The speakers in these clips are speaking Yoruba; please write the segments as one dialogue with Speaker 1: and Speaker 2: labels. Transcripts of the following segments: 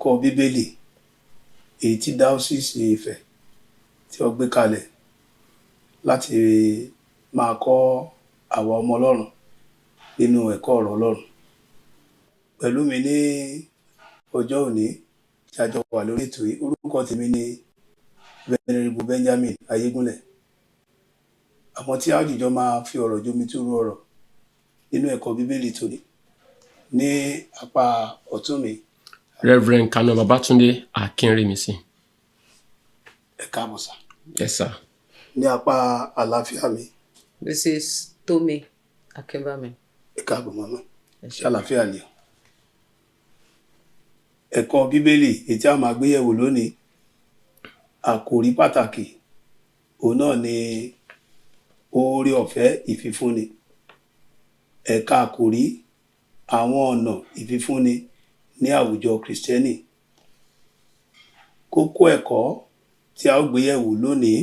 Speaker 1: ẹ̀kọ́ bíbélì èyí tí Diocese Ifẹ̀ tí ó gbé kalẹ̀ láti máa kọ́ àwa ọmọ Ọlọ́run nínú ẹ̀kọ́ ọ̀rọ̀ Ọlọ́run. Pẹ̀lú mi ní ọjọ́ òní tí a jọ wà lórí ètò yìí, orúkọ tèmi ni Venerable Benjamin Ayégúnlẹ̀. Àwọn tí a jùjọ máa fi ọ̀rọ̀ jomitoro ọ̀rọ̀ nínú ẹ̀kọ́ bíbélì tòní ní apá ọ̀tún mi.
Speaker 2: Reverend Kano Babatunde Akinremisi.
Speaker 1: Ẹ káàbọ̀ sà.
Speaker 2: Yes, sir.
Speaker 1: Ní apá àlàáfíà mi.
Speaker 3: Mrs. Tomi Akinbami.
Speaker 1: Ẹ káàbọ̀ màmá. Ṣé àlàáfíà ni? Ẹ̀kọ́ bíbélì èyí tí a máa gbé yẹ̀wò lónìí, àkòrí pàtàkì òun náà ni oore ọ̀fẹ́ ìfifúnni. Ẹ̀ka àkòrí àwọn ọ̀nà ìfifúnni ní àwùjọ Kristẹni. Kókó ẹ̀kọ́ tí a ó gbé yẹ̀wò lónìí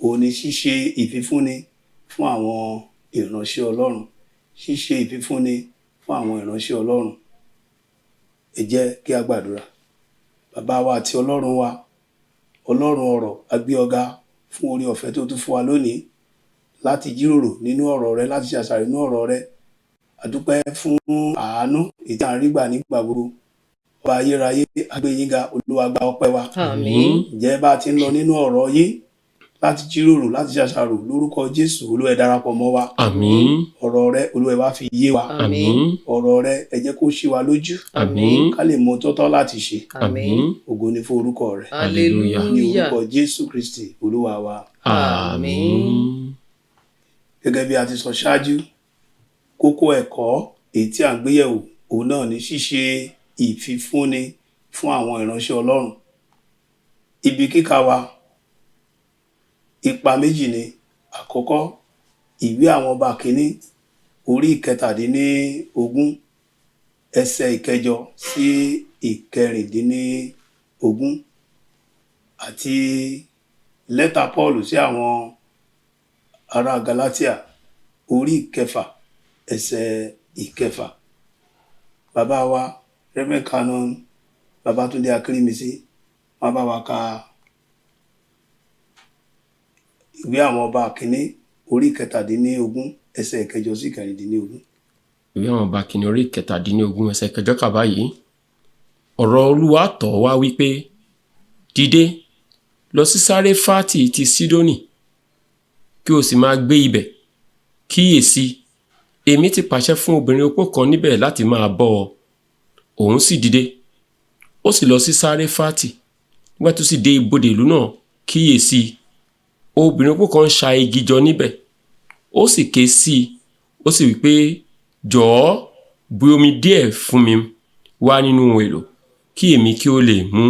Speaker 1: òun ni ṣíṣe ìfifúnni fún àwọn ìránṣẹ́ Ọlọ́run. Ṣíṣe ìfifúnni fún àwọn ìránṣẹ́ Ọlọ́run. Ẹ jẹ́ kí a gbàdúrà. Bàbá wa àti Ọlọ́run wa, Ọlọ́run ọ̀rọ̀, a gbé ọ̀gá fún oore ọ̀fẹ́ tó tún fún wa lónìí láti jíròrò nínú ọ̀rọ̀ rẹ, láti ṣàṣàrò nínú ọ̀rọ̀ rẹ. A dúpẹ́ fún àánú èyí tí a ń rí gbà nígbà gbogbo. Ọba ayérayé, a gbé yín ga, Olúwa gba ọpẹ́ wa.
Speaker 3: Àmín.
Speaker 1: Ǹjẹ́ bá a ti ń lọ nínú ọ̀rọ̀ yín láti jíròrò, láti ṣàṣàrò lórúkọ Jésù, Olúwa ẹ darapọ̀ mọ́ wa.
Speaker 2: Àmín.
Speaker 1: Ọ̀rọ̀ rẹ, Olúwa ẹ wá fi yé wa.
Speaker 2: Àmín.
Speaker 1: Ọ̀rọ̀ rẹ, ẹ jẹ́ kó ṣí wa lójú.
Speaker 2: Àmín.
Speaker 1: Ká lè mọ tọ́tọ́ láti ṣe.
Speaker 3: Àmín.
Speaker 1: Ògo ni fún orúkọ rẹ.
Speaker 2: Hallelujah.
Speaker 1: Ní
Speaker 3: Hallelujah.
Speaker 1: orúkọ Jésù Kristi, Olúwa wa.
Speaker 2: Àmín.
Speaker 1: Gẹ́gẹ́ bí a ti sọ ṣáájú, kókó ẹ̀kọ́ èyí tí a ń gbéyẹ̀wò òun náà ni ṣíṣe ìfifúnni fún àwọn ìránṣẹ́ Ọlọ́run. Ibi kíkà wa, ipa méjì ni. Àkọ́kọ́, ìwé àwọn ọba kìíní orí 17 ẹsẹ̀ 8 sí 16 àti lẹ́tà Paul sí àwọn ará Galatia orí 6 ẹsẹ̀ 9. Bàbá wa Reverend Canon Babatunde Akinremisi wọ́n bá wa ka ìwé àwọn ọba kìíní orí 17 ẹsẹ̀ 8 sí 16.
Speaker 2: Ìwé àwọn ọba kìíní orí 17 ẹsẹ̀ 8 kà báyìí. Ọ̀rọ̀ Olúwa tọ̀ wá wípé, dìde, lọ sí Sáréfátì ti Sídónì, kí o sì máa gbé ibẹ̀. Kíyèsí, èmi ti pàṣẹ fún obìnrin opó kan níbẹ̀ láti máa bọ́ ọ. Òun sì dìde, ó sì lọ sí Sáréfátì. Nígbà tó sì dé ibodè ìlú náà, kíyèsí, obìnrin opó kan ń ṣa igi jọ níbẹ̀. Ó sì ké sí i, ó sì wí pé, jọ̀ọ́ bu omi díẹ̀ fún mi wá nínú ohun èlò, kí èmi kí ó lè mú.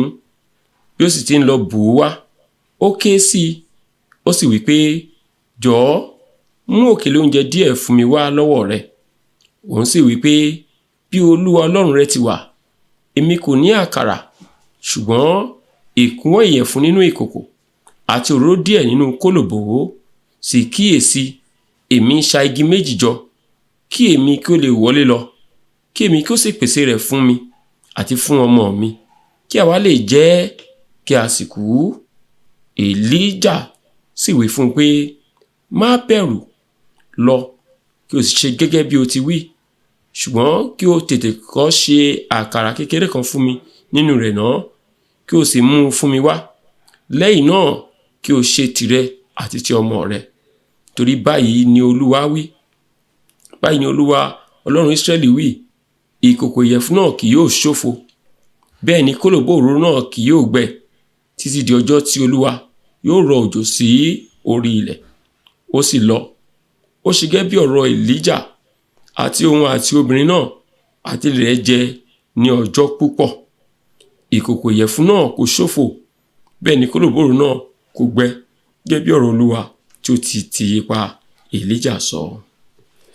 Speaker 2: Bí ó sì ti ń lọ bù ú wá, ó ké sí i, ó sì wí pé, jọ̀ọ́ mú òkèlè oúnjẹ díẹ̀ fún mi wá lọ́wọ́ rẹ. Òun sì wí pé, bí Olúwa Ọlọ́run rẹ ti wà, èmi kò ní àkàrà, ṣùgbọ́n ìkúnwọ́ ìyẹ̀fun nínú ìkòkò àti òróró díẹ̀ nínú kólòbó. Sì kíyèsí, èmi ń ṣa igi méjì jọ, kí èmi kí ó lè wọlé lọ, kí èmi kí ó sì pèsè rẹ̀ fún mi àti fún ọmọ mi, kí àwa lè jẹ ẹ́, kí a sì kú. Èlíjà sì wí fún un pé, má bẹ̀rù, lọ, kí o sì ṣe gẹ́gẹ́ bí o ti wí, ṣùgbọ́n kí o tètè kọ́ ṣe àkàrà kékeré kan fún mi nínú rẹ̀ náà, kí o sì mú un fún mi wá. Lẹ́yìn náà kí o ṣe tìrẹ àti ti ọmọ rẹ. Torí báyìí ni Olúwa wí, báyìí ni Olúwa Ọlọ́run Ísírẹ́lì wí, ìkòkò ìyẹ̀fun náà kì yóò ṣófo, bẹ́ẹ̀ ni kólòbó òróró náà kì yóò gbẹ, títí di ọjọ́ tí Olúwa yóò rọ òjò sí orí ilẹ̀. Ó sì lọ, ó ṣe gẹ́gẹ́ bí ọ̀rọ̀ Èlíjà, àti òun àti obìnrin náà àti ilé rẹ̀ jẹ ní ọjọ́ púpọ̀. Ìkòkò ìyẹ̀fun náà kò ṣófo, bẹ́ẹ̀ ni kólòbó òróró náà kò gbẹ, gẹ́gẹ́ bí ọ̀rọ̀ Olúwa tí ó ti ipa Èlíjà sọ.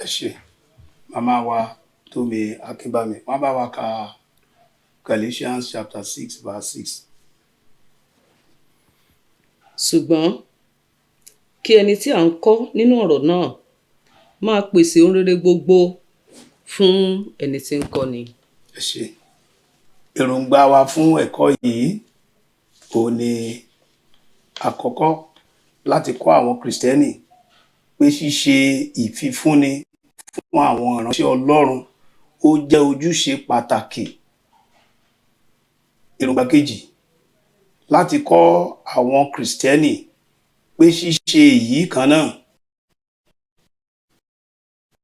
Speaker 1: Ẹ ṣé. Màmá wa Tómi Akínbámi wọ́n bá wa ka Galatians chapter 6 verse 6.
Speaker 3: Ṣùgbọ́n kí ẹni tí à ń kọ́ nínú ọ̀rọ̀ náà máa pèsè ohun rere gbogbo fún ẹni tí ń kọ́ni.
Speaker 1: Ẹ ṣé. èròǹgbà wa fún ẹ̀kọ́ yìí ò ní àkọ́kọ́ láti kọ́ àwọn Kristẹni pé ṣíṣe ìfifúnni fún àwọn ìránṣẹ́ Ọlọ́run ó jẹ́ ojúṣe pàtàkì. Èròǹgbà kejì, láti kọ́ àwọn Kristẹni pé ṣíṣe èyí kan náà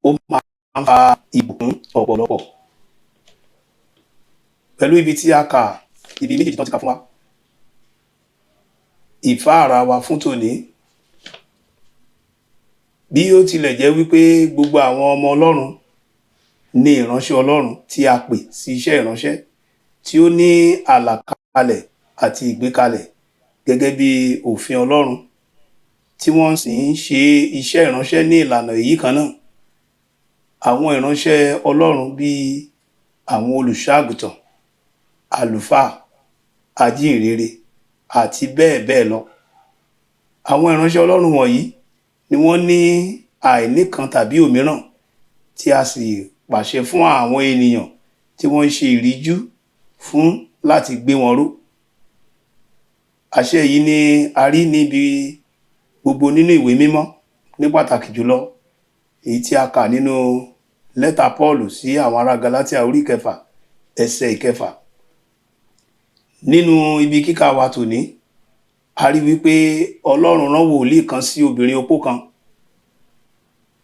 Speaker 1: ó máa ń fa ìbùkún ọ̀pọ̀lọpọ̀. Pẹ̀lú ibi tí a kà, ibi méjèèjì tán ti kà fún wa, ìfáàrà wa fún tòní, bí ó tilẹ̀ jẹ́ wípé gbogbo àwọn ọmọ Ọlọ́run ní ìránṣẹ́ Ọlọ́run tí a pè sí iṣẹ́ ìránṣẹ́ tí ó ní àlàkalẹ̀ àti ìgbékalẹ̀ gẹ́gẹ́ bí òfin Ọlọ́run, tí wọ́n sì ń ṣe iṣẹ́ ìránṣẹ́ ní ìlànà èyí kan náà. Àwọn ìránṣẹ́ Ọlọ́run bíi àwọn olùṣọ́-àgùntàn, àlùfáà, ajínrere àti bẹ́ẹ̀ bẹ́ẹ̀ lọ. Àwọn ìránṣẹ́ Ọlọ́run wọ̀nyí ni wọ́n ní àìní kan tàbí òmíràn tí a sì pàṣẹ fún àwọn ènìyàn tí wọ́n ń ṣe ìríjú fún láti gbé wọn ró. Àṣẹ yìí ni a rí níbi gbogbo nínú ìwé mímọ́, ní pàtàkì jùlọ èyí tí a kà nínú lẹ́tà Paul sí àwọn ará Galatia orí 6 ẹsẹ̀ 6. Nínú ibi kíkà wa tòní, a rí wípé Ọlọ́run rán wòlíì kan sí obìnrin opó kan.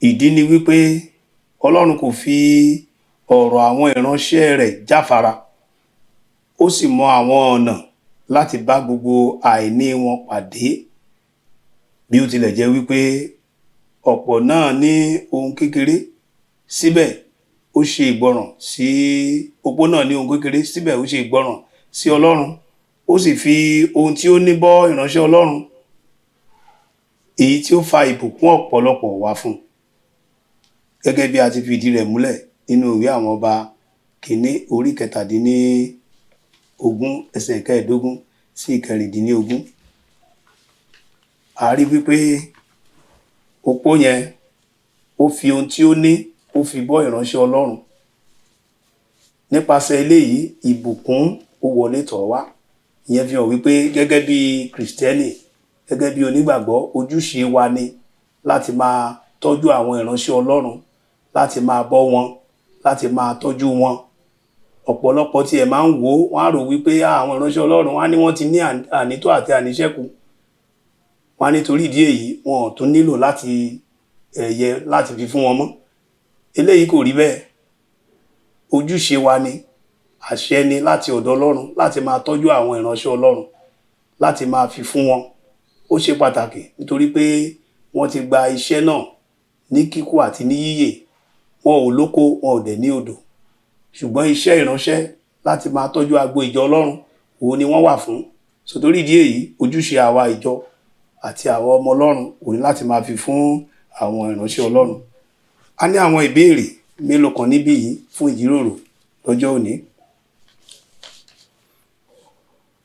Speaker 1: Ìdí ni wípé Ọlọ́run kò fi ọ̀rọ̀ àwọn ìránṣẹ́ rẹ̀ jáfara. Ó sì mọ àwọn ọ̀nà láti bá gbogbo àìní wọn pàdé. Bí ó tilẹ̀ jẹ́ wípé ọ̀pọ̀ náà ní ohun kékeré, síbẹ̀ ó ṣe ìgbọràn sí opó náà ní ohun kékeré, síbẹ̀ ó ṣe ìgbọràn sí Ọlọ́run. Ó sì fi ohun tí ó ní bọ́ ìránṣẹ́ Ọlọ́run, èyí tí ó fa ìbùkún ọ̀pọ̀lọpọ̀ wá fún. Gẹ́gẹ́ bí a ti fi ìdí rẹ̀ múlẹ̀ nínú ìwé àwọn ọba kìíní orí 17 ẹsẹ̀ 15 sí 16. A rí wípé opó yẹn ó fi ohun tí ó ní ó fi bọ́ ìránṣẹ́ Ọlọ́run. Nípasẹ̀ eléyìí ìbùkún ó wọlé tọ̀ wá. Ìyẹn fi hàn wípé gẹ́gẹ́ bí Kristẹni, gẹ́gẹ́ bí onígbàgbọ́, ojúṣe wa ni láti máa tọ́jú àwọn ìránṣẹ́ Ọlọ́run, láti máa bọ́ wọn, láti máa tọ́jú wọn. Ọ̀pọ̀lọpọ̀ tí ẹ máa ń wò, wọ́n á rò wípé àwọn ìránṣẹ́ Ọlọ́run wọ́n ní wọ́n ti ní ànító àti àníṣẹ́kù. Wọ́n á nítorí ìdí èyí wọn ò tún nílò láti fi fún wọn mọ́. Eléyìí kò rí bẹ́ẹ̀. Ojúṣe wa ni, àṣẹ ni láti ọ̀dọ̀ Ọlọ́run láti máa tọ́jú àwọn ìránṣẹ́ Ọlọ́run, láti máa fi fún wọn. Ó ṣe pàtàkì nítorí pé wọ́n ti gba iṣẹ́ náà ní kíkú àti ní yíyè. Wọn ò lóko, wọn ò dẹ̀ ní odò. Ṣùgbọ́n iṣẹ́ ìránṣẹ́ láti máa tọ́jú agbo ìjọ Ọlọ́run, òun ni wọ́n wà fún. Nítorí ìdí èyí, ojúṣe àwa ìjọ àti àwọn ọmọ Ọlọ́run òun ni láti máa fi fún àwọn ìránṣẹ́ Ọlọ́run. A ní àwọn ìbéèrè mélòó kan níbí yìí fún ìjíròrò lọ́jọ́ òní.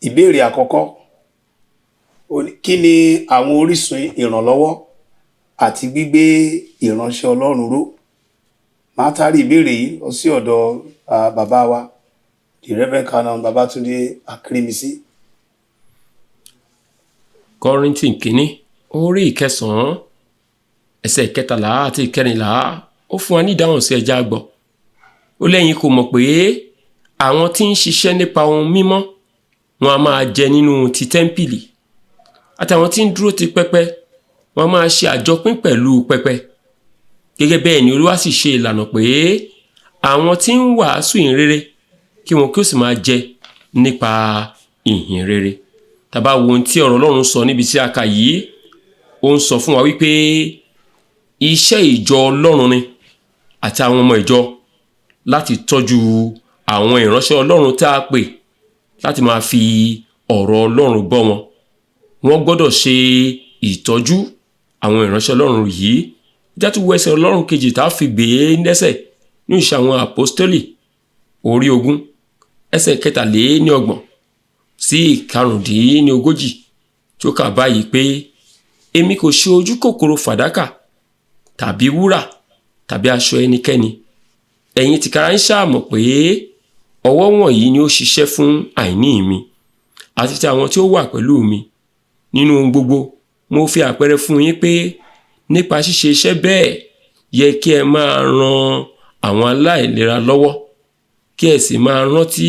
Speaker 1: Ìbéèrè àkọ́kọ́, kí ni àwọn orísun ìrànlọ́wọ́ àti gbígbé ìránṣẹ́ Ọlọ́run ró? Màá tarí ìbéèrè yìí lọ sí ọ̀dọ̀ bàbá wa, the Reverend Canon Babátúndé Akírímisí.
Speaker 2: Kọ́ríńtì kínní orí 9 ẹsẹ̀ 13 àti 14 ó fún wa ní ìdáhùn sí ẹja gbọ́. Ó lẹ́yìn kò mọ̀ pé àwọn tí ń ṣiṣẹ́ nípa ohun mímọ́ wọn a máa jẹ nínú ti tẹ́ḿpìlì, àtàwọn tí ń dúró ti pẹpẹ wọn a máa ṣe àjọpín pẹ̀lú pẹpẹ. Gẹ́gẹ́ bẹ́ẹ̀ ni Olúwa sì ṣe ìlànà pé àwọn tí ń wàásù ìhìnrere kí wọn kí ó sì máa jẹ nípa ìhìnrere. Tá bá wo ohun tí ọ̀rọ̀ Ọlọ́run sọ níbi tí a kà yìí, ó ń sọ fún wa wípé iṣẹ́ ìjọ Ọlọ́run ni àti àwọn ọmọ ìjọ láti tọ́jú àwọn ìránṣẹ́ Ọlọ́run tá a pè láti máa fi ọ̀rọ̀ Ọlọ́run bọ́ wọn. Wọ́n gbọ́dọ̀ ṣe ìtọ́jú àwọn ìránṣẹ́ Ọlọ́run yìí. Játúwò ẹsẹ̀ Ọlọ́run kejì tá a fi gbé lẹ́sẹ̀ ní Ìṣe àwọn Àpọ́stélì orí 20 ẹsẹ̀ 23 sí 25 tí ó kà báyìí pé èmi kò ṣe ojú kòkòrò fàdákà tàbí wúrà tàbí aṣọ ẹnikẹ́ni. Ẹ̀yin tìkára ń ṣáà mọ̀ pé ọwọ́ wọ̀nyí ni ó ṣiṣẹ́ fún àìní mi àti ti àwọn tí ó wà pẹ̀lú mi nínú ohun gbogbo. Mo fi àpẹẹrẹ fún yín pé nípa ṣíṣe iṣẹ́ bẹ́ẹ̀ yẹ kí ẹ máa ran àwọn aláìlera lọ́wọ́, kí ẹ sì máa rántí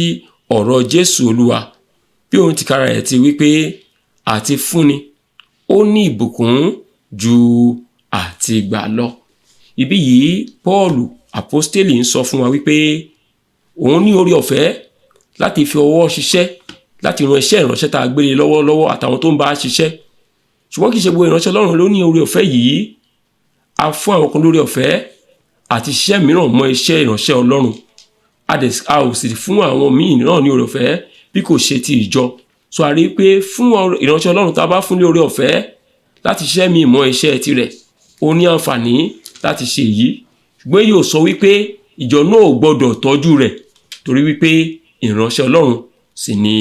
Speaker 2: ọ̀rọ̀ Jésù Olúwa bí òun tìkára rẹ̀ ti wí pé àti fúnni ó ní ìbùkún ju àti gbà lọ. Ibí yìí Pọ́ọ̀lù àpọ́stélì ń sọ fún wa wípé òun ní oore ọ̀fẹ́ láti fi ọwọ́ ṣiṣẹ́, láti ran iṣẹ́ ìránṣẹ́ tá a gbélé lọ́wọ́lọ́wọ́ àtàwọn tó ń bá a ṣiṣẹ́. Ṣùgbọ́n kì í ṣe gbogbo ìránṣẹ́ Ọlọ́run ló ní oore ọ̀fẹ́ yìí. A fún àwọn kan lórí ọ̀fẹ́ àti ṣiṣẹ́ mìíràn mọ́ iṣẹ́ ìránṣẹ́ Ọlọ́run. A ò sì fún àwọn míì náà ní oore ọ̀fẹ́ bí kò ṣe ti ìjọ. So a rí i pé fún ìránṣẹ́ Ọlọ́run tá a bá fún ní oore ọ̀fẹ́ láti ṣiṣẹ́ míì mọ́ iṣẹ́ tirẹ̀, ó ní àǹfààní láti ṣe èyí. Ṣùgbọ́n èyí ò sọ wípé ìjọ náà ò gbọdọ̀ tọ́jú rẹ̀, torí wípé ìránṣẹ́ Ọlọ́run sì ni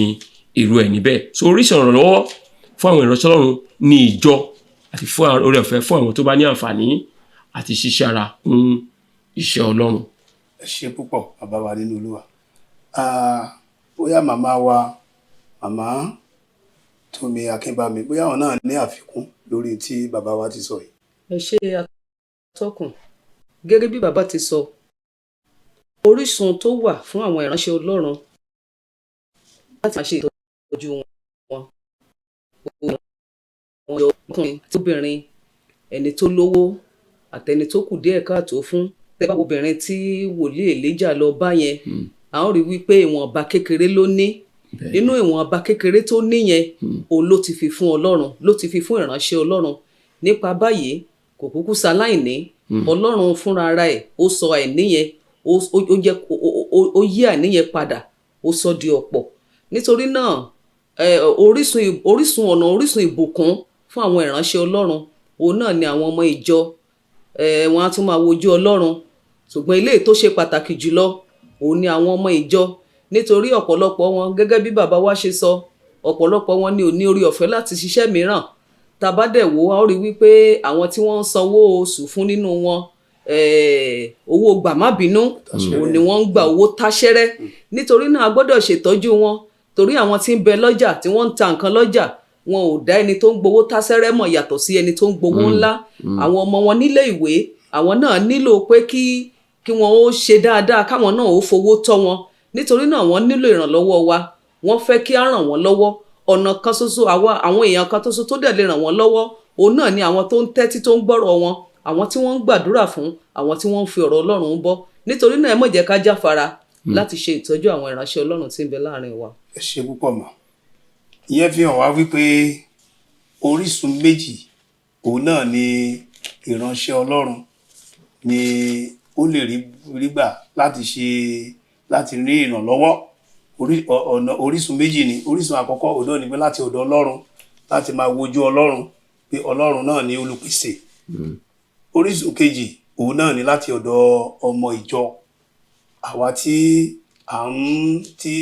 Speaker 2: irú ẹni bẹ́ẹ̀. So oríṣi ìrànlọ́wọ́ fún àwọn ìránṣẹ́ Ọlọ́run ní ìjọ àti fún oore ọ̀fẹ́ fún àwọn tó bá ní àǹfààní àti ṣiṣẹ́ ara kún iṣẹ́ Ọlọ́run.
Speaker 1: Ẹ ṣé púpọ̀ bàbá wa nínú Olúwa. Bóyá màmá wa, màmá Tómi Akínbámi, bóyá àwọn náà ní àfikún lórí tí bàbá wa ti sọ yìí.
Speaker 3: Ẹ ṣé atọ́kùn. Gẹ́gẹ́ bí bàbá ti sọ, orísun tó wà fún àwọn ìránṣẹ́ Ọlọ́run láti máa ṣe ìtọ́jú wọn ọkùnrin tóbìnrin, ẹni tó lówó àtẹni tó kù díẹ̀ káàtó fún. Tẹ́ bá obìnrin tí wòlíì Èlíjà lọ bá yẹn, a ó rí wípé ìwọ̀nba kékeré ló ní. Nínú ìwọ̀nba kékeré tó ní yẹn, òun ló ti fi fún Ọlọ́run, ló ti fi fún ìránṣẹ́ Ọlọ́run. Nípa báyìí kò kúkú ṣaláìní. Ọlọ́run fúnra ara ẹ̀ ó sọ àìní yẹn, ó yí àìní yẹn padà, ó sọ di ọ̀pọ̀. Nítorí náà orísun ìbùkún fún àwọn ìránṣẹ́ Ọlọ́run, òun náà ni àwọn ọmọ ìjọ. Wọn á tún máa wojú Ọlọ́run, ṣùgbọ́n eléyìí tó ṣe pàtàkì jùlọ òun ni àwọn ọmọ ìjọ. Nítorí ọ̀pọ̀lọpọ̀ wọn, gẹ́gẹ́ bí bàbá wa ṣe sọ, ọ̀pọ̀lọpọ̀ wọn ni ò ní orí ọ̀fẹ́ láti ṣiṣẹ́ mìíràn. Tá bá dẹ̀ wò, a ó rí wípé àwọn tí wọ́n ń sanwó oṣù fún nínú wọn, owó gbàmábínú òun ni wọ́n ń gba owó táṣẹ́rẹ́. Nítorí náà a gbọ́dọ̀ ṣètọ́jú wọn, torí àwọn tí ń bẹ lọ́jà tí wọ́n ń ta nǹkan lọ́jà, wọn ò dá ẹni tó ń gbowó táṣẹ́rẹ́ mọ̀ yàtọ̀ sí ẹni tó ń gbowó ńlá. Àwọn ọmọ wọn nílé ìwé, àwọn náà nílò pé kí wọn ó ṣe dáadáa, káwọn náà ó fowó tọ́ wọn. Nítorí náà wọ́n nílò ìrànlọ́wọ́ wa. Wọ́n fẹ́ kí á ràn wọ́n lọ́wọ́. Ọ̀nà kan ṣoṣo, àwọn èèyàn kan ṣoṣo tó dẹ̀ lè ràn wọ́n lọ́wọ́, òun náà ni àwọn tó ń tẹ́tí, tó ń gbọ́rọ̀ wọn, àwọn tí wọ́n ń gbàdúrà fún, àwọn tí wọ́n ń fi ọ̀rọ̀ Ọlọ́run bọ́. Nítorí náà ẹ má jẹ́ ká jáfara láti ṣe ìtọ́jú àwọn ìránṣẹ́ Ọlọ́run tí ń bẹ láàrin wa.
Speaker 1: Ẹ ṣé púpọ̀ mà. Ìyẹn fi hàn wá wípé orísun méjì òun náà ni ìránṣẹ́ Ọlọ́run ni ó lè rí gbà láti rí ìrànlọ́wọ́. Orísun méjì ni. Orísun àkọ́kọ́ òun náà ni pé láti ọ̀dọ̀ Ọlọ́run, láti máa wojú Ọlọ́run pé Ọlọ́run náà ni olùpèsè. Orísun kejì òun náà ni láti ọ̀dọ̀ ọmọ ìjọ, àwa tí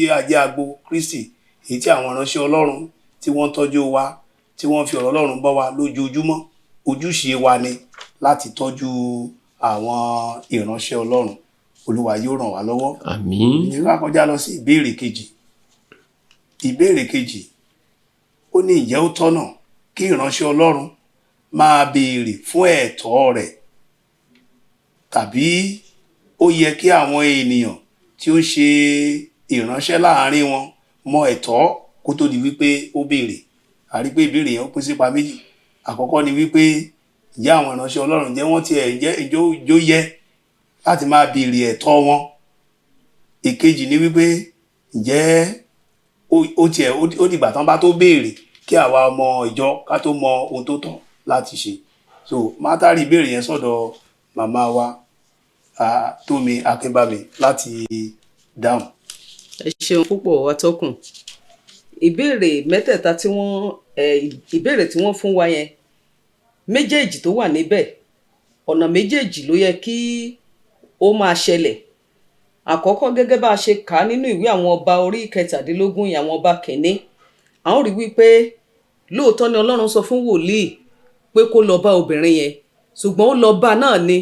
Speaker 1: a jẹ́ agbo Kristi, èyí tí àwọn ìránṣẹ́ Ọlọ́run tí wọ́n tọ́jú wa, tí wọ́n fi ọ̀rọ̀ Ọlọ́run bọ́ wa lójoojúmọ́. Ojúṣe wa ni láti tọ́jú àwọn ìránṣẹ́ Ọlọ́run. Olúwa yóò ràn wá lọ́wọ́.
Speaker 2: Àmín.
Speaker 1: Ní ká kọjá lọ sí ìbéèrè kejì. Ìbéèrè kejì, ó ní ìjẹ́ ó tọ́nà kí ìránṣẹ́ Ọlọ́run máa béèrè fún ẹ̀tọ́ rẹ̀, tàbí ó yẹ kí àwọn ènìyàn tí ó ṣe ìránṣẹ́ láàárín wọn mọ ẹ̀tọ́ kó tó di wípé ó béèrè. A rí pé ìbéèrè yẹn ó pín sípa méjì. Àkọ́kọ́ ni wípé ǹjẹ́ àwọn ìránṣẹ́ Ọlọ́run jẹ́ wọ́n ìjó yẹ láti máa béèrè ẹ̀tọ́ wọn. Èkejì ni wípé ǹjẹ́ ó dìgbà tán bá tó béèrè kí àwa ọmọ ìjọ ká tó mọ ohun tó tọ́ láti ṣe. So mátàrí ìbéèrè yẹn sọ́dọ̀ màmá wa Tómi Akínbámi láti dáhùn.
Speaker 3: Ẹ ṣeun púpọ̀ atọ́kùn. Ìbéèrè mẹ́tẹ̀ẹ̀ta ìbéèrè tí wọ́n fún wa yẹn, méjèèjì tó wà níbẹ̀, ọ̀nà méjèèjì ló yẹ kí ó máa ṣẹlẹ̀. Àkọ́kọ́, gẹ́gẹ́ bá a ṣe kà á nínú ìwé àwọn ọba orí 17 àwọn ọba kìíní, a ó rí wípé lóòótọ́ ni Ọlọ́run sọ fún wòlíì pé kó lọ bá obìnrin yẹn, ṣùgbọ́n ó lọ bá náà ni.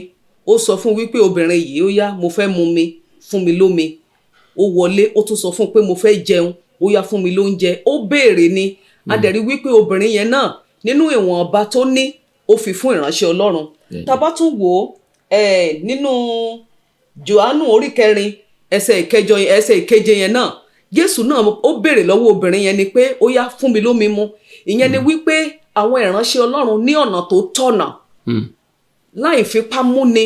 Speaker 3: Ó sọ fún wípé obìnrin yìí, ó yá, mo fẹ́ mu mi, fún mi lómi. ó wọlé ó tún sọ fún un pé mo fẹ́ jẹun ó yá fún mi lóúnjẹ, ó béèrè ni. A dẹ̀ rí wípé obìnrin yẹn náà nínú ìwọ̀nba tó ní ó fi fún ìránṣẹ́ Ọlọ́run. Tá bá tún wò ó nínú Jòhánù orí 4 ẹsẹ̀ ìkeje yẹn náà, Jésù náà ó béèrè lọ́wọ́ obìnrin yẹn ni pé ó yá fún mi lómi mu. Ìyẹn ni wípé àwọn ìránṣẹ́ Ọlọ́run ní ọ̀nà tó tọ̀nà láì fipá múni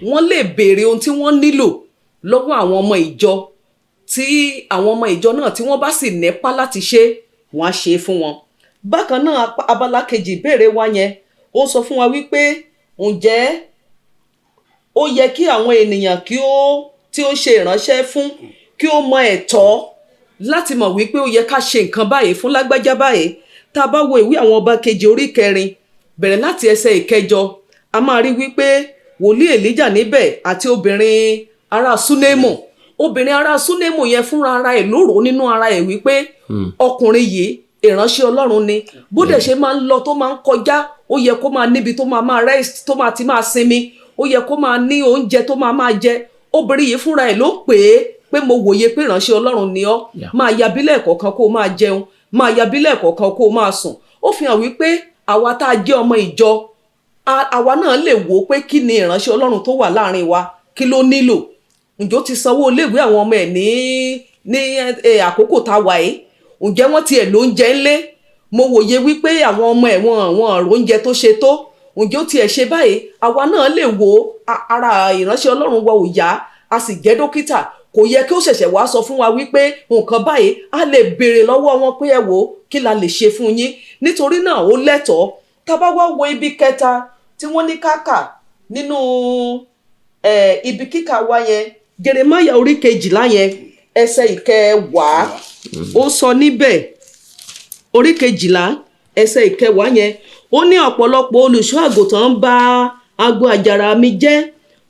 Speaker 3: wọ́n lè béèrè ohun tí wọ́n nílò lọ́wọ́ àwọn ọmọ ìjọ, tí àwọn ọmọ ìjọ náà tí wọ́n bá sì nípá láti ṣe wọ́n á ṣe é fún wọn. Bákan náà abala kejì ìbéèrè wa yẹn ó sọ fún wa wípé ǹjẹ́ ó yẹ kí àwọn ènìyàn tí ó ṣe ìránṣẹ́ fún kí ó mọ ẹ̀tọ́ láti mọ̀ wípé ó yẹ ká ṣe nǹkan báyìí fún lágbájá báyìí. Tá a bá wo ìwé àwọn ọba kejì orí 4 bẹ̀rẹ̀ láti ẹsẹ̀ 9 a máa rí wípé wòlíì Èlíjà níbẹ̀ àti obìnrin ará Súnémù. Obìnrin ará Súnémù yẹn fúnra ara ẹ̀ lóró nínú ara ẹ̀ wípé ọkùnrin yìí ìránṣẹ́ Ọlọ́run ni, bó dẹ̀ ṣe máa ń lọ tó máa ń kọjá ó yẹ kó máa níbi tó máa rest tó máa ti máa sinmi, ó yẹ kó máa ní oúnjẹ tó máa jẹ. Obìnrin yìí fúnra ẹ̀ ló pé mo wòye pé ìránṣẹ́ Ọlọ́run ni ọ́, máa yabilẹ̀ kọ̀ọ̀kan kó máa jẹun, máa yabilẹ̀ kọ̀ọ̀kan kó máa sùn. Ó fi hàn wípé àwa tá a jẹ́ ọmọ ìjọ àwa náà lè wò ó pé kí ni ìránṣẹ́ Ọlọ́run tó wà láàrin wa kí ló nílò. Ǹjẹ́ ó ti sanwó iléèwé àwọn ọmọ ẹ̀ ní àkókò tá a wà yìí? Ǹjẹ́ wọ́n tiẹ̀ lóúnjẹ ńlé? Mo wòye wípé àwọn ọmọ ẹ̀ wọn oúnjẹ tó ṣe tó. Ǹjẹ́ ó tiẹ̀ ṣe báyìí? Àwa náà lè wò ó ara ìránṣẹ́ Ọlọ́run wa ò yá a sì jẹ́ dókítà, kò yẹ kí ó ṣẹ̀ṣẹ̀ wá sọ fún wa wípé nǹkan báyìí a lè béèrè lọ́wọ́ wọn pé ẹ wò ó kí la lè ṣe fún yín. Nítorí náà ó lẹ́tọ̀ọ́. Tá bá wá wo ibi kẹta tí wọ́n ní káàkà nínú ibi kíkà wa yẹn, Jeremáyà orí 12 yẹn ẹsẹ̀ 10 ó sọ níbẹ̀, orí 12 ẹsẹ̀ 10 yẹn ó ní ọ̀pọ̀lọpọ̀ olùṣọ́ àgùntàn ń ba agbo àjàrà mi jẹ́,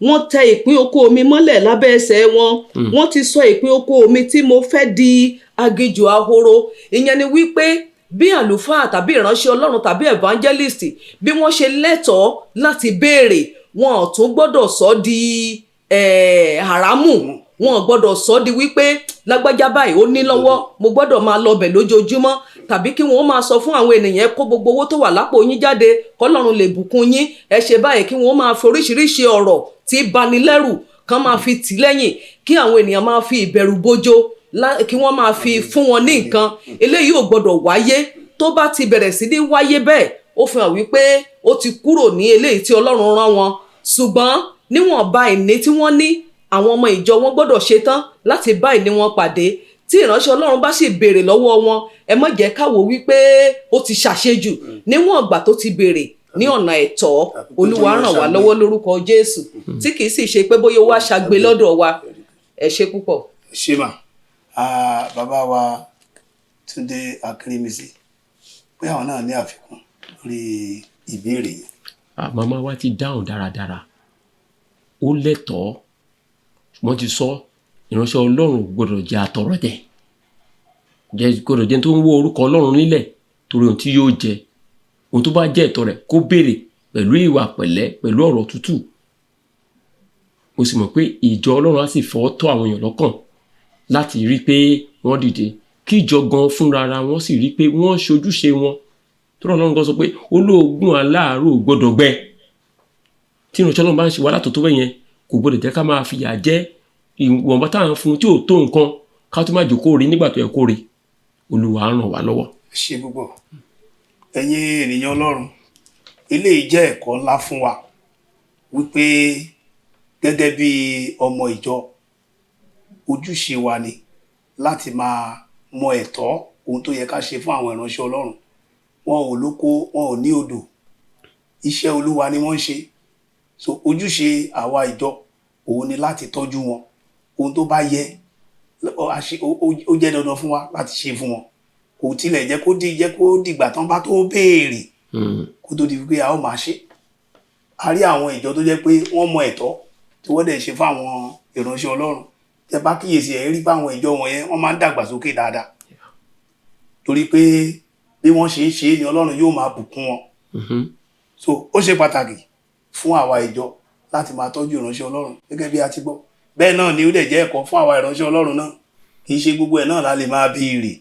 Speaker 3: wọ́n tẹ ìpín oko mi mọ́lẹ̀ lábẹ́ ẹsẹ̀ wọn, wọ́n ti sọ ìpín oko mi tí mo fẹ́ di aginjù ahoro. Ìyẹn ni wípé bí àlùfáà tàbí ìránṣẹ́ Ọlọ́run tàbí evangelist bí wọ́n ṣe lẹ́tọ̀ọ́ láti béèrè, wọn ò tún gbọ́dọ̀ sọ di haramu, wọn ò gbọ́dọ̀ sọ di wípé lágbájá báyìí ó ní lọ́wọ́ mo gbọ́dọ̀ máa lọ bẹ̀ lójoojúmọ́, tàbí kí wọ́n máa sọ fún àwọn ènìyàn kó gbogbo owó tó wà lápò yín jáde kọ́lọ́run lè bùkún yín, ẹ ṣe báyìí, kí wọ́n máa fi oríṣiríṣi ọ̀rọ̀ tí banilẹ́rù kan máa fi tì lẹ́yìn, kí àwọn ènìyàn máa fi ìbẹ̀rù bojo kí wọ́n máa fi fún wọn ní nǹkan. Eléyìí ò gbọ́dọ̀ wáyé. Tó bá ti bẹ̀rẹ̀ sí ní wáyé bẹ́ẹ̀ ó fi hàn wípé ó ti kúrò ní eléyìí tí Ọlọ́run rán wọn. Ṣùgbọ́n níwọ̀nba ìní tí wọ́n ní, àwọn ọmọ ìjọ wọn gbọ́dọ̀ ṣetán láti bá ìní wọn pàdé. Tí ìránṣẹ́ Ọlọ́run bá sì béèrè lọ́wọ́ wọn, ẹ má jẹ́ ká wò wípé ó ti ṣàṣejù. Níwọ̀n ìgbà tó ti béèrè ní ọ̀nà ẹ̀tọ́, Olúwa ràn wá lọ́wọ́ lórúkọ Jésù, tí kìí sì ṣe pé bóyá wá ṣàgbé lọ́dọ̀ wa. Ẹ ṣé púpọ̀.
Speaker 1: Ṣé mà bàbá wa Túndé Akínrímísí pé àwọn náà ní àfikún lórí ìbéèrè yìí.
Speaker 2: Màmá wa ti dáhùn dáradára, ó lẹ́tọ̀ọ́, wọ́n ti sọ ìránṣẹ́ Ọlọ́run gbọ́dọ̀ jẹ́ atọrọjẹ, gbọ́dọ̀ jẹ́ tó ń wó orúkọ Ọlọ́run nílẹ̀ torí ohun tí yóò jẹ, ohun tó bá jẹ́ ẹ̀tọ́ rẹ̀ kó béèrè pẹ̀lú ìwà pẹ̀lẹ́ pẹ̀lú ọ̀rọ̀ tútù. Mo sì mọ̀ pé ìjọ Ọlọ́run á sì fọwọ́ tọ́ àwọn èèyàn lọ́kàn láti rí pé wọ́n dìde, kí ìjọ gan fúnra ara wọn sì rí pé wọ́n ṣojúṣe wọn. Tó Ọlọ́run gan sọ pé olóògùn aláàárò gbọ́dọ̀ gbẹ. Tí ìránṣẹ́ Ọlọ́run bá ń ṣe wàhálà tó bẹ́ẹ̀ yẹn, kò gbọ́dọ̀ jẹ́ ká máa fìyà jẹ ìwọ̀nba tá à ń fún tí ò tó nǹkan ká tó má jókòó rí nígbà tó yẹ kó rí. Olúwa ràn wá lọ́wọ́.
Speaker 1: Ṣé púpọ̀ ẹ̀yin ènìyàn Ọlọ́run, eléyìí jẹ́ ẹ̀kọ́ ńlá fún wa wípé gẹ́gẹ́ bí ọmọ ìjọ ojúṣe wa ni láti máa mọ ẹ̀tọ́ ohun tó yẹ ká ṣe fún àwọn ìránṣẹ́ Ọlọ́run. Wọn ò lóko, wọn ò ní odò, iṣẹ́ Olúwa ni wọ́n ń ṣe. So ojúṣe àwa ìjọ òun ni láti tọ́jú wọn. Ohun tó bá yẹ ó jẹ́ dandan fún wa láti ṣe fún wọn. Kò tilẹ̀ jẹ́ kó dìgbà tán bá tó béèrè kó tó di pé a ó máa ṣe. A rí àwọn ìjọ tó jẹ́ pé wọ́n mọ ẹ̀tọ́ tí wọ́n dẹ̀ ṣe fún àwọn ìránṣẹ́ Ọlọ́run. Tẹ́ bá kíyèsí ẹ̀ rí pé àwọn ìjọ wọ̀nyẹn wọ́n máa ń dàgbàsókè dáadáa. Torí pé bí wọ́n ṣe ń ṣe ni Ọlọ́run yóò máa bùkún wọn. So ó ṣe pàtàkì fún àwa ìjọ láti máa tọ́jú ìránṣẹ́ Ọlọ́run gẹ́gẹ́ bí a ti gbọ́ bẹ́ẹ̀ náà ni ó dẹ̀ jẹ́ ẹ̀kọ́ fún àwa ìránṣẹ́ Ọlọ́run náà. Kì í ṣe gbogbo ẹ̀ náà la lè máa béèrè,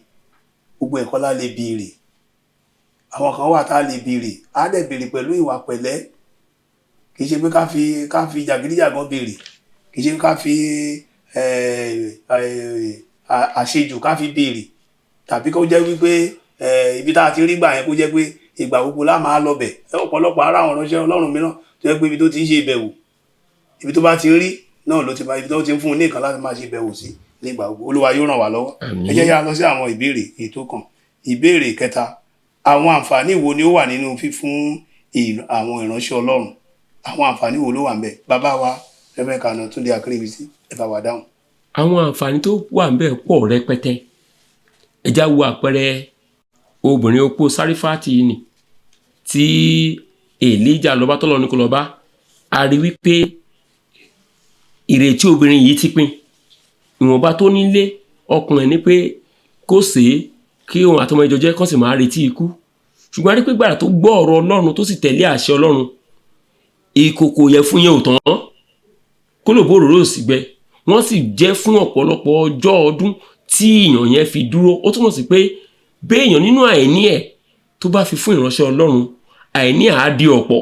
Speaker 1: gbogbo ẹ̀kọ́ la lè béèrè. Àwọn kan wà tá a lè béèrè, á dẹ̀ béèrè pẹ̀lú ìwà pẹ̀lẹ́. Kì í ṣe pé ká fi jàgídíjàgan béèrè, kì í ṣe ká fi àṣejù ká fi béèrè, tàbí kó jẹ́ wípé ibi tá a ti rí gbà yẹn kó jẹ́ pé ìgbà gbogbo lá máa lọ bẹ̀. Ọ̀pọ̀lọpọ̀ ara àwọn ìránṣẹ́ Ọlọ́run mìíràn tó jẹ́ pé ibi tó ti ń ṣe ìbẹ̀wò, ibi tó bá ti rí náà ló ti máa, ibi tó ti ń fún un ní nǹkan láti máa ṣe ìbẹ̀wò sí nígbà gbogbo. Olúwa yóò ràn wá lọ́wọ́. Ẹ jẹ́ yá lọ sí àwọn ìbéèrè ètò kan. Ìbéèrè kẹta, àwọn àǹfààní wo ni ó wà nínú fífún àwọn ìránṣẹ́ Ọlọ́run? Àwọn àǹfààní wo ló wà ńbẹ̀? Bàbá wa Rẹ́fẹ́rẹ́ndì Kànú Túndé Akínríbísí, ẹ bá wa dáhùn.
Speaker 2: Àwọn àǹfààní tó wà ńbẹ̀ pọ̀ rẹpẹtẹ. Ẹ já wo àpẹẹrẹ obìnrin opó Sárífátì ni tí Èlíjà lọ́ba tọ́lọ́ ní kó lọ bá. A rí wípé ìrètí obìnrin yìí ti pin. Ìwọ̀nba tó nílé ọkùnrin ní pé kó ṣe kí òun àtọmọ ìjọ jẹ́ kán sì máa retí ikú. Ṣùgbọ́n a rí pé gbàrà tó gbọ́ ọ̀rọ̀ Ọlọ́run tó sì tẹ̀lé àṣẹ Ọlọ́run, ìkòkò yẹ fún yẹn ò tán, kólòbó òróró sì gbẹ. Wọ́n sì jẹ́ fún ọ̀pọ̀lọpọ̀ ọjọ́ ọdún tí ìyàn yẹn fi dúró. Ó túmọ̀ sí pé béèyàn nínú àìní ẹ̀ tó bá fi fún ìránṣẹ́ Ọlọ́run, àìní á di ọ̀pọ̀,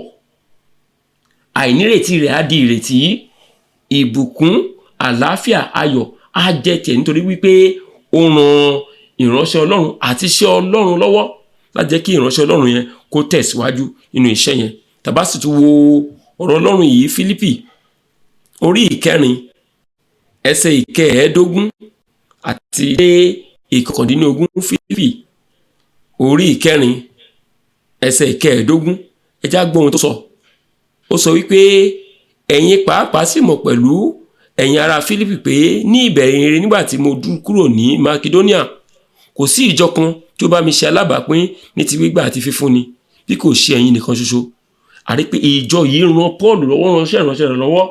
Speaker 2: àìnírètí rẹ̀ á di ìrètí, ìbùkún, àlàáfíà, ayọ̀ á jẹ́ tiẹ̀ nítorí wípé ó ran ìránṣẹ́ Ọlọ́run àti iṣẹ́ Ọlọ́run lọ́wọ́ láti jẹ́ kí ìránṣẹ́ Ọlọ́run yẹn kó tẹ̀síwájú nínú iṣẹ́ yẹn. Tàbá sì tún wo ọ̀rọ̀ Ọlọ́run yìí, Fílípì orí 4 ẹsẹ̀ 15 àti dé 19. Fílípì orí 4 ẹsẹ̀ 15, ẹ já gbọ́ ohun tó sọ. Ó sọ wípé ẹ̀yin pàápàá sì mọ̀ pẹ̀lú ẹ̀yin ará Fílípì pé ní ìbẹ̀rẹ̀ rere nígbà tí mo kúrò ní Makedonia, kò sí ìjọ kan tí ó bá mi ṣe alábàápín ní ti gbígbà àti fífúnni bí kò ṣe ẹ̀yin nìkan ṣoṣo. A rí pé ìjọ yìí ran Pọ́ọ̀lù lọ́wọ́, ránṣẹ́ ìránṣẹ́ rẹ̀ lọ́wọ́.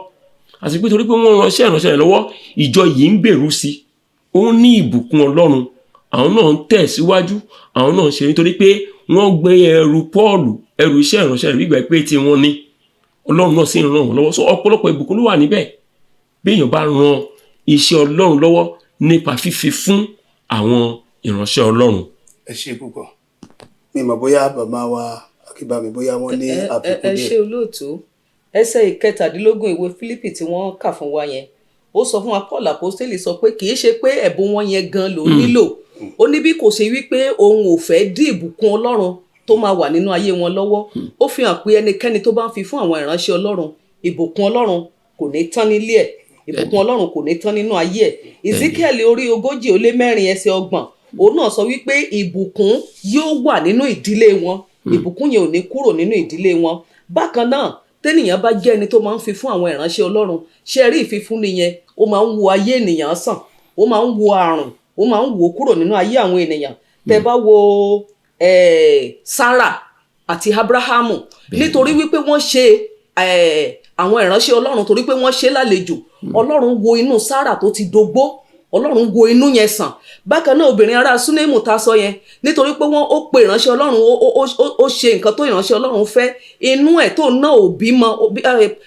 Speaker 2: Àti pé torí pé wọ́n ránṣẹ́ ìránṣẹ́ rẹ̀ lọ́wọ́, ìjọ yìí ń gbèrú sí. Ó ní ìbùkún Ọlọ́run. Àwọn náà ń tẹ̀síwájú, àwọn náà ń ṣe nítorí pé wọ́n gbé ẹrù Pọ́ọ̀lù, ẹrù iṣẹ́ ìránṣẹ́ rẹ̀ gbígbà pé tí wọ́n ní. Ọlọ́run náà sì ń ràn wọ́n lọ́wọ́. So ọ̀pọ̀lọpọ̀ ìbùkún ló wà níbẹ̀. Bí èèyàn bá ran iṣẹ́ Ọlọ́run lọ́wọ́ nípa fífi fún àwọn ìránṣẹ́ Ọlọ́run.
Speaker 1: Ẹ ṣé púpọ̀. Mi mọ̀ bóyá bàbá wa Akínbámi bóyá wọ́n ní àfikún díẹ̀.
Speaker 3: Ẹ ṣé olóòtú. Ẹsẹ̀ 17 ìwé Fílípì tí wọ́n kà fún wa yẹn, ó sọ fún wa Paul Àpọ́stélì sọ pé kì í ṣe pé ẹ̀bùn wọn yẹn gan ló nílò. Ó ní bí kò ṣe wípé òun ò fẹ́ dí ìbùkún Ọlọ́run tó máa wà nínú ayé wọn lọ́wọ́. Ó fi hàn pé ẹnikẹ́ni tó bá ń fi fún àwọn ìránṣẹ́ Ọlọ́run, ìbùkún Ọlọ́run kò ní tán nílé ẹ̀, ìbùkún Ọlọ́run kò ní tán nínú ayé ẹ̀. Ezekiel orí 40:4 ẹsẹ̀ 30, òun náà sọ wípé ìbùkún yóò wà nínú ìdílé wọn, ìbùkún yẹn ò ní kúrò nínú ìdílé wọn. Bákan náà, tẹ́nìyàn bá jẹ́ ẹni tó máa ń fi fún àwọn ìránṣẹ́ Ọlọ́run, ṣe rí ìfifúnni yẹn, ó máa ń wo ayé ènìyàn sàn, ó máa ń wo àrùn, ó máa ń wo kúrò nínú ayé àwọn ènìyàn. Tẹ́ bá wo Sarah àti Abrahamu, nítorí wípé wọ́n ṣe àwọn ìránṣẹ́ Ọlọ́run, torí pé wọ́n ṣe lálejò, Ọlọ́run wo inú Sarah tó ti dógbó, Ọlọ́run wo inú yẹn sàn. Bákan náà obìnrin ará Súnémù ta sọ yẹn, nítorí pé wọ́n ó pe ìránṣẹ́ Ọlọ́run, ó ṣe nǹkan tó ìránṣẹ́ Ọlọ́run fẹ́, inú ẹ̀ tó náà ò bímọ.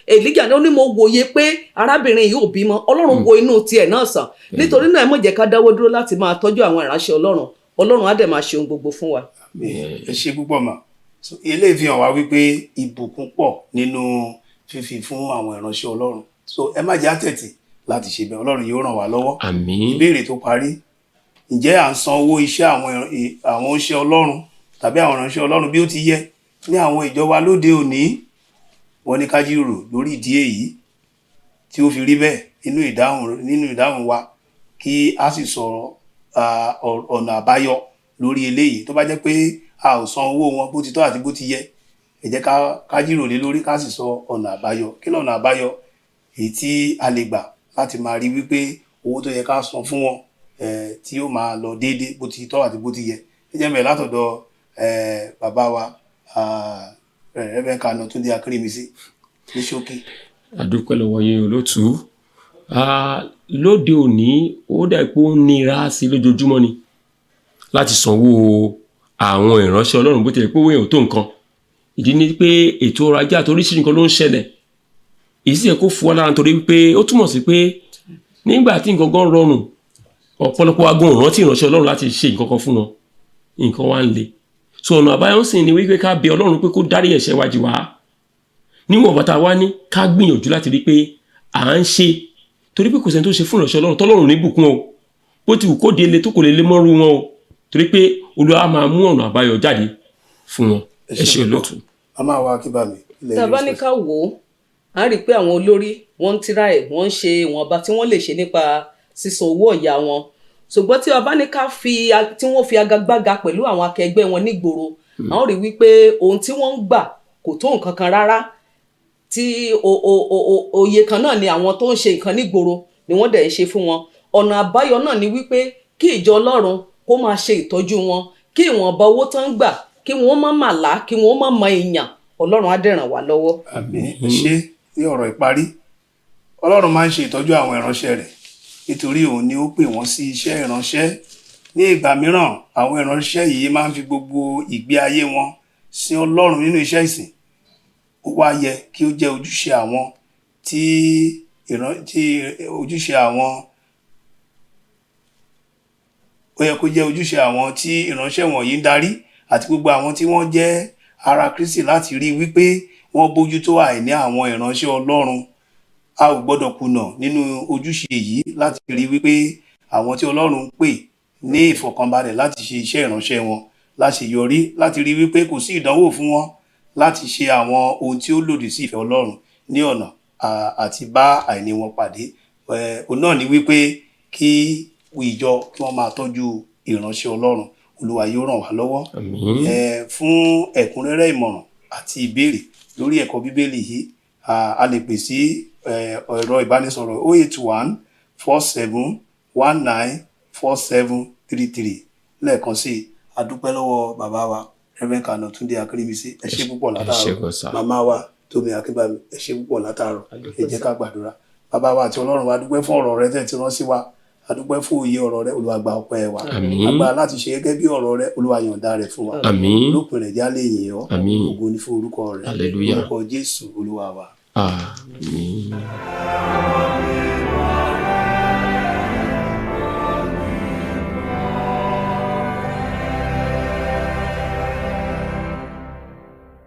Speaker 3: Èlíjà ní ó ní mo wòye pé arábìnrin yìí ò bímọ, Ọlọ́run wo inú tiẹ̀ náà sàn. Nítorí náà ẹ má jẹ́ ká dáwọ́ dúró láti máa tọ́jú àwọn ìránṣẹ́ Ọlọ́run, Ọlọ́run á dẹ̀ máa ṣe ohun gbogbo fún wa.
Speaker 1: Ẹ ṣé púpọ̀ mà. Eléyìí fi hàn wá wípé ìbùkún pọ̀ nínú fífi fún àwọn ìránṣẹ́ Ọlọ́run. So ẹ má jẹ́ àtẹ̀tì láti ṣe bẹ́ẹ̀, Ọlọ́run yóò ràn wá lọ́wọ́.
Speaker 2: Àmín.
Speaker 1: Ìbéèrè tó parí, ǹjẹ́ à ń san owó iṣẹ́ àwọn iṣẹ́ Ọlọ́run tàbí àwọn ìránṣẹ́ Ọlọ́run bí ó ti yẹ ní àwọn ìjọ wa lóde òní? Wọ́n ní ká jíròrò lórí ìdí èyí tí ó fi rí bẹ́ẹ̀ nínú ìdáhùn wa, kí a sì sọ̀rọ̀ ọ̀nà àbáyọ lórí eléyìí. Tó bá jẹ́ pé a ò san owó wọn bó ti tọ́ àti bó ti yẹ, ẹ jẹ́ ká jíròrò lé lórí, ká sì sọ ọ̀nà àbáyọ. Kí lọ̀nà àbáyọ èyí tí a lè gbà láti máa rí wípé owó tó yẹ ká san fún wọn tí ó máa lọ déédéé bó ti tọ́ àti bó ti yẹ. Ẹ jẹ́ bẹ̀rẹ̀ látọ̀dọ̀ bàbá wa Rẹ́fẹ́rẹ́ndì Kànú Túndé Akínríbísí ní ṣókí.
Speaker 2: A dúpẹ́ lọ́wọ́ yín olóòtú. Lóde òní ó dà pé ó nira sí lójoojúmọ́ ni láti sanwó àwọn ìránṣẹ́ Ọlọ́run bó tilẹ̀ pé owó yẹn ò tó nǹkan. Ìdí ni pé ètò ọrọ̀ ajé àti oríṣiríṣi nǹkan ló ń ṣẹlẹ̀. Èyí sì yẹ kó fún wa lára nítorí pé ó túmọ̀ sí pé nígbà tí nǹkan gan rọrùn ọ̀pọ̀lọpọ̀ agbọn ìrántí ìránṣẹ́ Ọlọ́run láti ṣe nǹkan kan fún wọn, nǹkan wá ń le. So ọ̀nà àbáyọ sì ni wípé ká bẹ Ọlọ́run pé kó dárí ẹ̀ṣẹ̀ wa jì wá, níwọ̀n bàtà wá ní ká gbìyànjú láti rí pé à ń ṣe, torí pé kò sẹ́ni tó ṣe fún ìránṣẹ́ Ọlọ́run tọ́lọ́run ní bùkún o, bó ti wù kó di ele tó kò lè lé mọ́rú wọn o, torí pé Olúwa máa mú ọ̀nà àbáyọ jáde fún wọn. Ẹ ṣé olóòtú.
Speaker 1: a máa wá kí bá mi.
Speaker 3: tá a bá ní ká wò ó, a rí i pé àwọn olórí wọ́n ń tíráì, wọ́n ń ṣe ìwọ̀nba tí wọ́n lè ṣe nípa sísan owó ọ̀yà wọn, ṣùgbọ́n tí a bá ní ká tí wọ́n fi agagbága pẹ̀lú àwọn akẹgbẹ́ wọn nígboro, àwọn rí wípé ohun tí wọ́n ń gbà kò tó nǹkan kan rárá, tí òye kan náà ni àwọn tó ń ṣe nǹkan nígboro ni wọ́n dẹ̀ ń ṣe fún wọn. Ọ̀nà àbáyọ náà ni wípé kí ìjọ Ọlọ́run kó máa ṣe ìtọ́jú wọn, kí ìwọ̀nba owó tán ń gbà kí wọ́n má màlá, kí wọ́n má mọ èèyàn. Ọlọ́run á dẹ̀ ràn wá lọ́wọ́.
Speaker 1: àmín. ṣé ní ọ̀rọ̀ ìparí, Ọlọ́run máa ń ṣe ìtọ́jú àwọn ìránṣẹ́ rẹ̀ nítorí òun ni ó pè wọ́n sí iṣẹ́ ìránṣẹ́. Ní ìgbà mìíràn àwọn ìránṣẹ́ yìí máa ń fi gbogbo ìgbé ayé wọn sin Ọlọ́run nínú iṣẹ́ ìsìn. Ó wá yẹ kí ó jẹ́ ojúṣe àwọn tí ìránṣẹ́ wọ̀nyí ń darí àti gbogbo àwọn tí wọ́n jẹ́ ara Kristi láti rí wípé wọ́n bójútó àìní àwọn ìránṣẹ́ Ọlọ́run. A ò gbọ́dọ̀ kùnà nínú ojúṣe yìí láti rí wípé àwọn tí Ọlọ́run ń pè ní ìfọ̀kànbalẹ̀ láti ṣe iṣẹ́ ìránṣẹ́ wọn láṣeyọrí, láti rí wípé kò sí ìdánwò fún wọn láti ṣe àwọn ohun tí ó lòdì sí ìfẹ́ Ọlọ́run ní ọ̀nà àti bá àìní wọn pàdé. Òun náà ni wípé kí ìjọ kí wọ́n máa tọ́jú ìránṣẹ́ Ọlọ́run. Olúwa yóò ràn wá lọ́wọ́. Fún ẹ̀kúnrẹ́rẹ́ ìmọ̀ràn àti ìbéèrè lórí ẹ̀kọ́ Bíbélì yìí, a lè pè sí ẹ̀rọ ìbánisọ̀rọ̀ 08147194733. lẹ́ẹ̀kan sí a dúpẹ́ lọ́wọ́ bàbá wa Reverend Kano Túndé Akérèmísí. Ẹ ṣé púpọ̀ látàárọ̀. Màmá wa Tómi Akínbámi, ẹ ṣé púpọ̀ látàárọ̀. Ẹ jẹ́ ká gbàdúrà. Bàbá wa àti Ọlọ́run wa, dúpẹ́ fún ọ̀rọ̀ rẹ tẹ́ ti rán sí wa, a dúpẹ́ fún òye ọ̀rọ̀ rẹ. Olúwa gba ọpẹ́ wa, agbára láti ṣe gẹ́gẹ́ bí ọ̀rọ̀ rẹ, Olúwa yọ̀ǹda rẹ̀ fún wa. Lópin rẹ̀ já lè yìn ọ́. Ògo ni fún orúkọ rẹ. Orúkọ Jésù Olúwa wa. Àmín.